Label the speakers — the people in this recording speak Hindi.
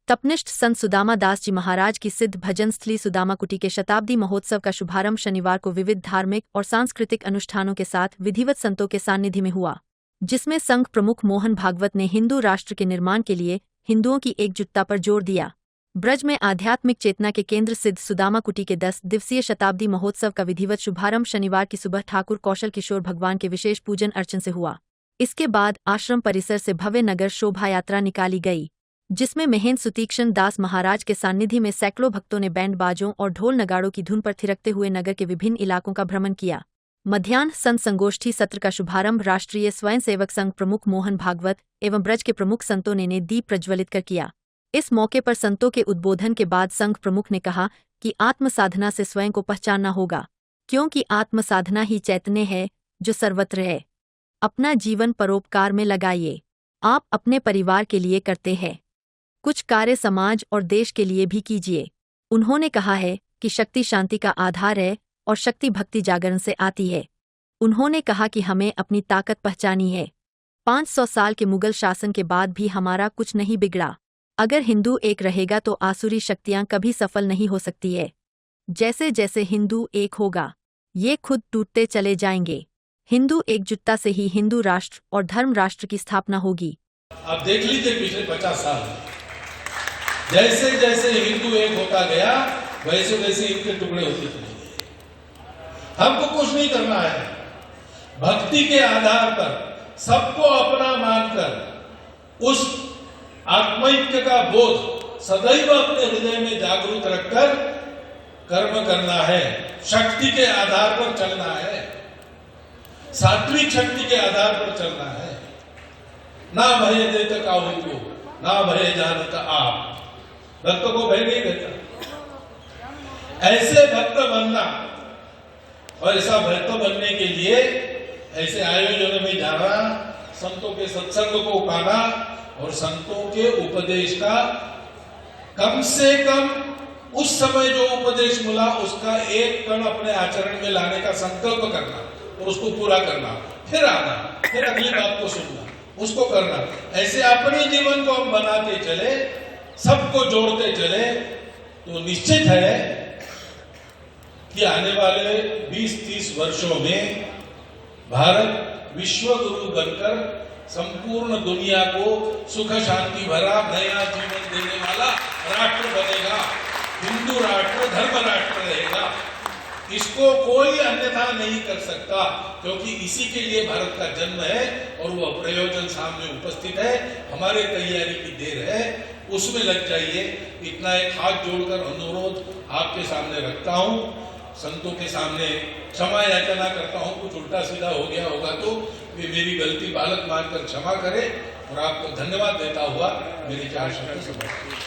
Speaker 1: तपनिष्ठ संत सुदामा दास जी महाराज की सिद्ध भजन स्थली सुदामा कुटी के शताब्दी महोत्सव का शुभारंभ शनिवार को विविध धार्मिक और सांस्कृतिक अनुष्ठानों के साथ विधिवत संतों के सानिध्य में हुआ, जिसमें संघ प्रमुख मोहन भागवत ने हिंदू राष्ट्र के निर्माण के लिए हिंदुओं की एकजुटता पर जोर दिया। ब्रज में आध्यात्मिक चेतना के केंद्र सिद्ध सुदामा कुटी के 10 दिवसीय शताब्दी महोत्सव का विधिवत शुभारंभ शनिवार की सुबह ठाकुर कौशल किशोर भगवान के विशेष पूजन अर्चन से हुआ। इसके बाद आश्रम परिसर से भव्य नगर शोभा यात्रा निकाली गई, जिसमें महेंद्र सुतीक्षण दास महाराज के सानिध्य में सैकड़ों भक्तों ने बैंड बाजों और ढोल नगाड़ों की धुन पर थिरकते हुए नगर के विभिन्न इलाकों का भ्रमण किया। मध्याह्न संत संगोष्ठी सत्र का शुभारंभ राष्ट्रीय स्वयंसेवक संघ प्रमुख मोहन भागवत एवं ब्रज के प्रमुख संतों ने दीप प्रज्वलित कर किया। इस मौके पर संतों के उद्बोधन के बाद संघ प्रमुख ने कहा कि आत्म साधना से स्वयं को पहचानना होगा, क्योंकि आत्म साधना ही चैतन्य है जो सर्वत्र है। अपना जीवन परोपकार में लगाइए। आप अपने परिवार के लिए करते हैं, कुछ कार्य समाज और देश के लिए भी कीजिए। उन्होंने कहा है कि शक्ति शांति का आधार है और शक्ति भक्ति जागरण से आती है। उन्होंने कहा कि हमें अपनी ताकत पहचानी है। 500 साल के मुगल शासन के बाद भी हमारा कुछ नहीं बिगड़ा। अगर हिंदू एक रहेगा तो आसुरी शक्तियां कभी सफल नहीं हो सकती है। जैसे जैसे हिंदू एक होगा, ये खुद टूटते चले जाएंगे। हिंदू एकजुटता से ही हिंदू राष्ट्र और धर्म राष्ट्र की स्थापना होगी।
Speaker 2: अब देख लीजिए पिछले 50 साल में जैसे जैसे हिंदू एक होता गया वैसे वैसे इनके टुकड़े होते चले गए। हमको कुछ नहीं करना है, भक्ति के आधार पर सबको अपना मानकर उस आत्मैक्य का बोध सदैव अपने हृदय में जागरूक रखकर कर्म करना है। शक्ति के आधार पर चलना है, सात्विक शक्ति के आधार पर चलना है। ना भय देत काहू को, ना भय जानत आप। भक्त को भय नहीं देता। ऐसे भक्त बनना और ऐसा भक्त बनने के लिए ऐसे आयोजनों में जाना, संतों के सत्संग को पाना और संतों के उपदेश का कम से कम उस समय जो उपदेश मिला उसका एक कण अपने आचरण में लाने का संकल्प करना और उसको पूरा करना, फिर आना, फिर अगली बात को सुनना, उसको करना। ऐसे अपने जीवन को हम बनाते चले, सबको जोड़ते चले, तो निश्चित है कि आने वाले 20-30 वर्षों में भारत विश्व गुरु बनकर संपूर्ण दुनिया को सुख शांति भरा नया जीवन देने वाला राष्ट्र बनेगा। हिंदू राष्ट्र धर्म राष्ट्र रहेगा। इसको कोई अन्यथा नहीं कर सकता, क्योंकि इसी के लिए भारत का जन्म है और वह प्रयोजन सामने उपस्थित है। हमारे तैयारी की देर है, उसमें लग जाइए। इतना एक हाथ जोड़कर अनुरोध आपके सामने रखता हूं, संतों के सामने क्षमा याचना करता हूं। कुछ उल्टा सीधा हो गया होगा तो वे मेरी गलती बालक मानकर क्षमा करें और आपको धन्यवाद देता हुआ मेरी 4 शब्द समाप्त।